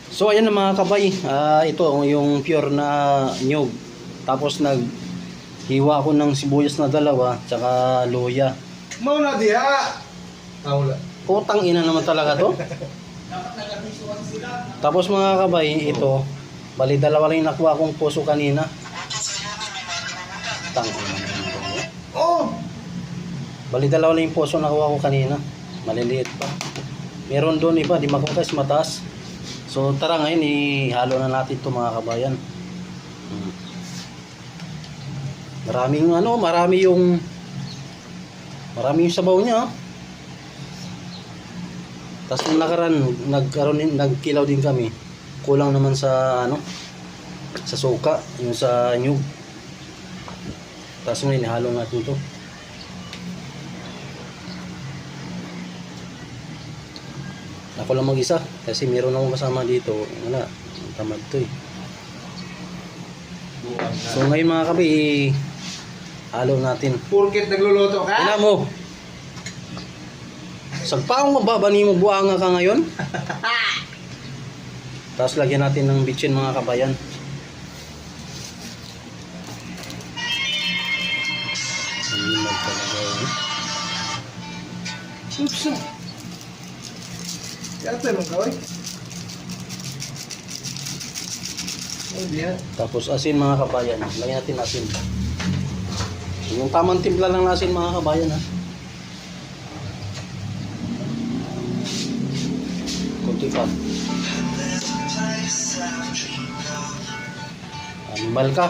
So ayan na mga kabay, ito yung pure na nyug. Tapos naghiwa ako ng sibuyas na dalawa, tsaka luya. Mau na diha. Wala. Putang ina naman talaga to. Tapos mga kabay, ito, bali dalawa lang yung nakuha kong puso kanina. Tang ina naman to. Oh. Bali dalawa lang yung puso nakuha ko kanina. Maliliit pa. Meron doon iba, di makuha kasi mataas. So tara ngayon, ihalo na natin ito mga kabayan. Marami yung sabaw niya. Tapos nung nakaraan, nagkilaw din kami. Kulang naman sa sa suka, yung sa nyug. Tapos ngayon, ihalo natin ito. Ako lang mag-isa kasi meron akong kasama dito. Wala, tamad to eh. So ngayon mga kabi, halo natin. Purkit nagluluto ka? Ina mo. Sagpaong mababani mo buanga ka ngayon. Tapos lagyan natin ng bitchin mga kabayan. Hindi talaga eh. Oops. Yata nung kaway. Oh, diha. Tapos asin mga kabayan. Lagyan natin asin. Yung tamang timpla lang ng asin mga kabayan ha. Kunti pa. Animal ka.